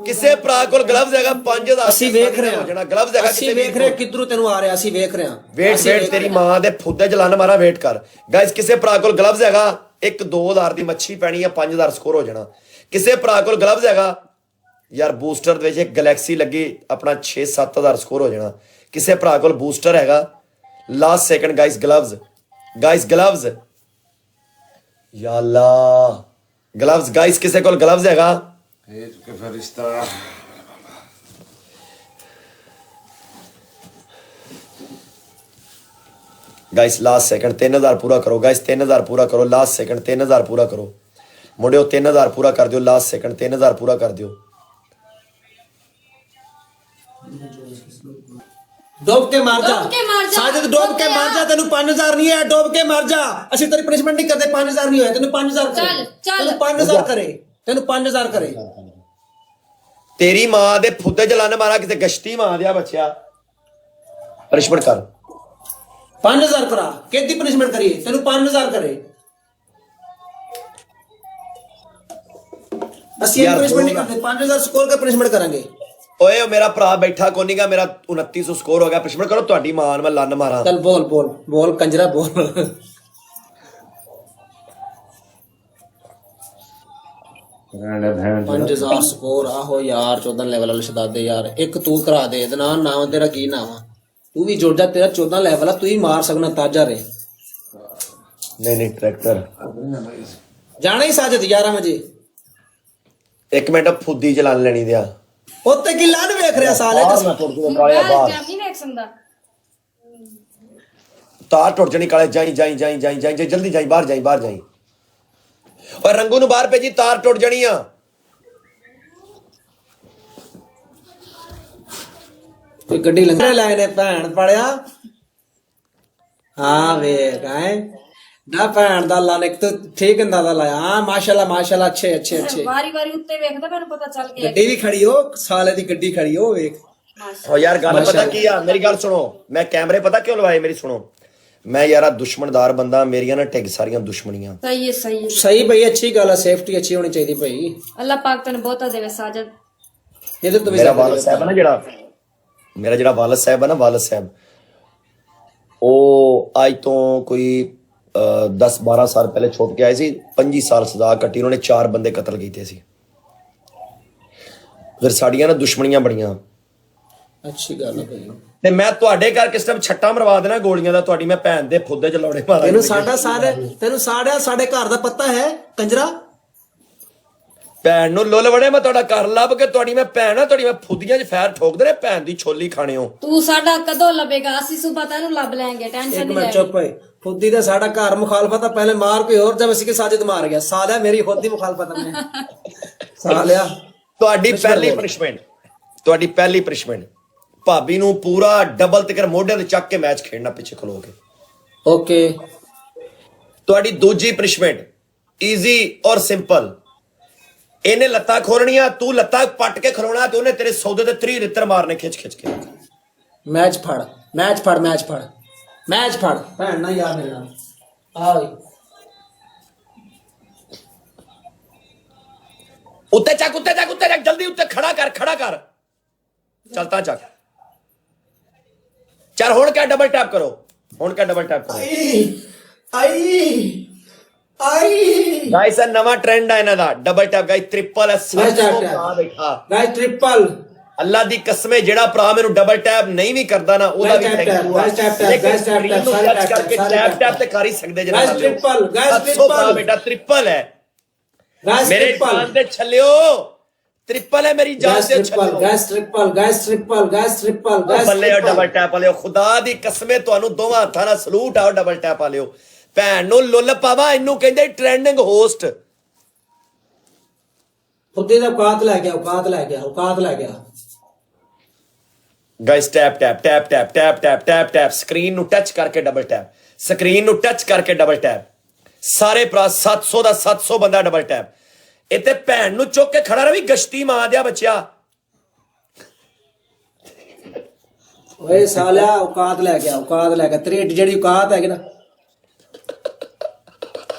ਕਿਸੇ ਭਰਾ ਕੋਲ ਗਲਵਜ਼ ਹੈਗਾ 5000 ਅਸੀਂ ਵੇਖ ਰਹੇ ਹੋ ਹਾਂ ਜਾਣਾ ਗਲਵਜ਼ ਹੈਗਾ ਅਸੀਂ ਵੇਖ ਰਹੇ ਕਿੱਧਰੋਂ ਤੈਨੂੰ ਆ ਰਿਹਾ ਅਸੀਂ ਵੇਖ ਰਹੇ ਹਾਂ ਵੇਟ ਤੇਰੀ ਮਾਂ ਦੇ ਫੁੱਦੇ ਚ ਲੰਨ ਮਾਰਾ ਵੇਟ ਕਰ ਗਾਇਸ ਕਿਸੇ ਭਰਾ ਕੋਲ ਗਲਵਜ਼ ਹੈਗਾ 1-2000 ਦੀ ਮੱਛੀ ਪੈਣੀ ਆ 5000 ਸਕੋਰ ਹੋ ਜਾਣਾ ਕਿਸੇ ਭਰਾ ਕੋਲ ਗਲਵਜ਼ ਹੈਗਾ ਯਾਰ ਬੂਸਟਰ ਦੇ ਵਿੱਚ ਇੱਕ ਗੈਲੈਕਸੀ ਲੱਗੀ ਆਪਣਾ 6-7000 ਸਕੋਰ ਹੋ ਜਾਣਾ ਕਿਸੇ ਭਰਾ ਕੋਲ ਬੂਸਟਰ ਹੈਗਾ ਲਾਸਟ ਸੈਕਿੰਡ ਗਾਇਸ ਗਲਵਜ਼ ਯਾ ਅੱਲਾ ਗਲਵਜ਼ ਗਾਇਸ ਕਿਸੇ ਕੋਲ ਗਲਵਜ਼ ਹੈਗਾ ਇਹ ਕਿ ਫਰਿਸ਼ਤਾ गाइस लास्ट सेकंड 3000 पूरा करो गाइस 3000 पूरा करो लास्ट सेकंड 3000 पूरा करो मुंडियो 3000 पूरा कर दियो लास्ट सेकंड 3000 पूरा कर दियो ਡੋਬ ਕੇ ਮਾਰ ਜਾ ਸਾਜਦ ਡੋਬ ਕੇ ਮਾਰ ਜਾ ਤੈਨੂੰ 5000 ਨਹੀਂ ਹੈ ਡੋਬ ਕੇ ਮਾਰ ਜਾ ਅਸੀਂ ਤੇਰੀ ਪਨਿਸ਼ਮੈਂਟ ਨਹੀਂ ਕਰਦੇ 5000 ਨਹੀਂ ਹੋਇਆ ਤੈਨੂੰ 5000 ਕਰੇ ਤੈਨੂੰ 5000 ਕਰੇ ਤੈਨੂੰ 5000 ਕਰੇ तेरी मां दे फुद्दे जलाने मारा किते गश्ती मां दिया बच्चा पनिशमेंट कर 5000 करा कितनी पनिशमेंट करिए तेन 5000 करे पनिशमेंट नहीं करते 5000 स्कोर का पनिशमेंट करेंगे ओए मेरा भरा बैठा कोनीगा मेरा 2900 स्कोर हो गया पनिशमेंट करो ਤੁਹਾਡੀ ਮਾਂ ਮੈਂ ਲੰਨ ਮਾਰਾਂ चल बोल बोल बोल कंजरा बोल 5000 स्कोर आहो यार 14 लेवल वाले शदादे यार एक तू करा दे इदनान नाम तेरा की नाम है तू भी जुड़ जा तेरा 14 लेवल है तू ही मार सकना ताजा रे नहीं ट्रैक्टर जाना ही साजद 11 बजे एक मिनट फुद्दी चलान लेनी दिया ਉੱਤੇ ਕੀ ਲਾਨ ਵੇਖ ਰਿਹਾ ਸਾਲੇ ਨਹੀਂ ਵੇਖ ਸਕਦਾ ਤਾਰ ਟੁੱਟ ਜਣੀ ਕਾਲੇ ਜਾਈ ਜਲਦੀ ਜਾਈ ਬਾਹਰ ਜਾਈ और रंगू नु बाहर भेजी तार टुट जानी आ कोई गड्डी लंघे लाए ने भैन पड़िया हाँ वेख है ना भैन दा लाने तो ठीक इंदा दा लाया हाँ माशाल्लाह अच्छे ਵਾਰੀ ਵਾਰੀ ਉੱਤੇ ਵੇਖਦਾ ਮੈਨੂੰ ਪਤਾ ਚੱਲ ਗਿਆ गड्डी भी खड़ी हो साले दी गड्डी खड़ी हो वेख ओ यार गल पता की आ मेरी गल सुनो मैं कैमरे पता क्यों लवाए मेरी सुनो मैं यारा दुश्मनदार बंदा मेरिया ना टिग सारियां दुश्मनियां सही भाई अच्छी गल है सेफ्टी अच्छी होनी चाहिए भाई अल्लाह पाक तन बहुता देवे साजद ये तो मेरा वालिद साहब है ना जेड़ा मेरा जेड़ा वालिद साहब है ना वालिद साहब ओ आज तो कोई 10-12 साल पहले छुप के आए सी 25 साल सजा कट्टी उन्होंने 4 बंदे कतल कीते सी फिर साड़ियां ना दुश्मनियां बड़ियां अच्छी गल है भाई ਤੇ ਮੈਂ ਤੁਹਾਡੇ ਘਰ ਕਿਸ ਟਾਈਮ ਛੱਟਾ ਮਰਵਾ ਦੇਣਾ ਗੋਲੀਆਂ ਦਾ ਤੁਹਾਡੀ ਮੈਂ ਭੈਣ ਦੇ ਫੁੱਦੇ ਚ ਲੋੜੇ ਮਾਰਾਂ ਤੈਨੂੰ ਸਾਡੇ ਘਰ ਦਾ ਪਤਾ ਹੈ ਕੰਜਰਾ ਭੈਣ ਨੂੰ ਲੁੱਲ ਵੜੇ ਮੈਂ ਤੁਹਾਡਾ ਘਰ ਲੱਭ ਕੇ ਤੁਹਾਡੀ ਮੈਂ ਭੈਣ ਆ ਤੁਹਾਡੀ ਮੈਂ ਫੁੱਦੀਆਂ 'ਚ ਫੈਰ ਠੋਕਦੇ ਨੇ ਭੈਣ ਦੀ ਛੋਲੀ ਖਾਣਿਓ ਤੂੰ ਸਾਡਾ ਕਦੋਂ ਲੱਭੇਗਾ ਅਸੀਂ ਸੁਬਾ ਤੈਨੂੰ ਲੱਭ ਲੈਂਗੇ ਟੈਨਸ਼ਨ ਨਹੀਂ ਲੈ ਚੁੱਪ ਹੋਏ ਫੁੱਦੀ ਦਾ ਸਾਡਾ ਘਰ ਮੁਖਾਲਫਤ ਆ ਪਹਿਲੇ ਮਾਰ ਕੋਈ ਹੋਰ ਜਬ ਅਸੀਂ ਕੇ ਸਾਜਦ ਮਾਰ ਗਿਆ ਸਾਲਿਆ ਮੇਰੀ ਖੁਦ ਦੀ ਮੁਖਾਲਫਤ ਨੇ ਸਾਲਿਆ ਤੁਹਾਡੀ ਪਹਿਲੀ ਪਨਿਸ਼ਮੈਂਟ ਭਾਬੀ ਨੂੰ ਪੂਰਾ ਡਬਲ ਤਿਕਰ ਮੋਢਿਆਂ ਤੇ ਚੱਕ ਕੇ ਮੈਚ ਖੇਡਣਾ ਪਿੱਛੇ ਖਲੋ ਕੇ ਓਕੇ ਤੁਹਾਡੀ ਦੂਜੀ ਪਨਿਸ਼ਮੈਂਟ ਈਜ਼ੀ ਔਰ ਸਿੰਪਲ ਇਹਨੇ ਲੱਤਾਂ ਖੋਲਣੀਆਂ ਤੂੰ ਲੱਤਾਂ ਪੱਟ ਕੇ ਖਲੋਣਾ ਤੇ ਉਹਨੇ ਤੇਰੇ ਸੌਦੇ ਤੇ 3 ਰਿੱਤਰ ਮਾਰਨੇ ਖਿੱਚ ਕੇ ਮੈਚ ਫੜ ਭੈਣ ਨਾ ਯਾਰ ਮੇਰੇ ਨਾਲ ਆ ਓਏ ਉੱਤੇ ਚੱਕ ਜਲਦੀ ਉੱਤੇ ਖੜਾ ਕਰ ਚਲਤਾ ਚੱਕ ਚੱਲ ਹੁਣ ਕਿਆ ਡਬਲ ਟੈਪ ਕਰੋ ਆਈ ਗਾਇਸ ਇਹ ਨਵਾਂ ਟ੍ਰੈਂਡ ਆ ਇਹਨਾਂ ਦਾ double tap guys triple S guys triple ਅੱਲਾ ਦੀ ਕਸਮੇ ਜਿਹੜਾ ਭਰਾ ਮੈਨੂੰ ਡਬਲ ਟੈਪ ਨਹੀਂ ਵੀ ਕਰਦਾ ਨਾ ਉਹਦਾ ਵੀ ਟੈਪ ਤੇ ਕਰ ਹੀ ਸਕਦੇ ਜਨਾਬ ਟ੍ਰਿਪਲ ਬੇਟਾ ਟ੍ਰਿਪਲ ਹੈ ਮੇਰੇ ਜਾਨ ਦੇ ਛੱਲਿਓ ट्रिपल है मेरी जान से ट्रिपल ਬੱਲੇ ਡਬਲ ਟੈਪ ਵਾਲਿਓ ਖੁਦਾ ਦੀ ਕਸਮੇ ਤੁਹਾਨੂੰ ਦੋਵਾਂ ਹੱਥਾਂ ਨਾਲ ਸਲੂਟ ਆਓ ਡਬਲ ਟੈਪ ਵਾਲਿਓ ਭੈਣ ਨੂੰ ਲੁੱਲ ਪਾਵਾ ਇਹਨੂੰ ਕਹਿੰਦੇ ਟ੍ਰੈਂਡਿੰਗ ਹੋਸਟ ਫੁੱਦੇ ਦਾ ਔਕਾਤ ਲੈ ਗਿਆ ਗਾਇਸ ਟੈਪ ਸਕਰੀਨ ਨੂੰ ਟੱਚ ਕਰਕੇ ਡਬਲ ਟੈਪ ਸਾਰੇ ਭਰਾ 700 ਦਾ 700 ਬੰਦਾ ਡਬਲ ਟੈਪ ਇੱਥੇ ਭੈਣ ਨੂੰ ਚੁੱਕ ਕੇ ਖੜਾ ਰਵੀ ਗਸ਼ਤੀ ਮਾਂ ਦਿਆ ਬੱਚਿਆ ਓਏ ਸਾਲਿਆ ਔਕਾਤ ਲੈ ਗਿਆ ਤੇਰੀ ਜਿਹੜੀ ਔਕਾਤ ਹੈਗੀ ਨਾ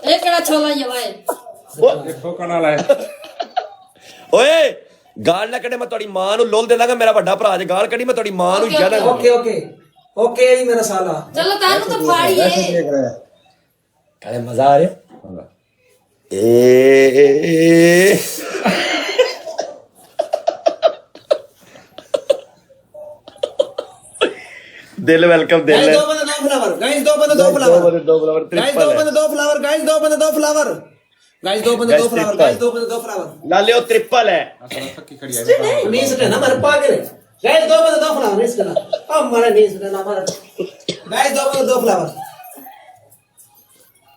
ਇਹ ਕਿਹੜਾ ਛੋਲਾ ਹੀ ਵਾਏ ਦੇਖੋ ਕਨਾਲ ਹੈ ਓਏ ਗਾਲ ਨਾ ਕੱਢੇ, ਮੈਂ ਤੁਹਾਡੀ ਮਾਂ ਨੂੰ ਲੁੱਲ ਦੇ ਦਾਂਗਾ। ਮੇਰਾ ਵੱਡਾ ਭਰਾ ਜੇ ਗਾਲ ਕੱਢੀ ਮੈਂ ਤੁਹਾਡੀ ਮਾਂ ਨੂੰ ਜਨਮ ਓਕੇ ਓਕੇ ਓਕੇ ਜੀ ਮੇਰਾ ਸਾਲਾ ਚਲੋ ਤਾਨੂੰ ਤਾਂ ਫਾੜੀਏ ਕਾਲੇ ਮਜ਼ਾ ਆ ਰਿਹਾ ਏ ਦਿਲ ਵੈਲਕਮ ਦਿਲ गाइस 2 बंदे 2 फ्लावर गाइस 2 बंदे 2 फ्लावर ਦੋ ਫਲਾਵਰ गाइस 2 बंदे 2 फ्लावर गाइस 2 बंदे 2 फ्लावर गाइस 2 बंदे 2 फ्लावर गाइस 2 बंदे 2 फ्लावर ਲਾਲੇ ਉਹ ਟ੍ਰਿਪਲ ਹੈ नीस ने ना मारे पागल गाइस 2 बंदे 2 फ्लावर इसका ना अब मारा नीस ने ना मारा गाइस 2 बंदे 2 फ्लावर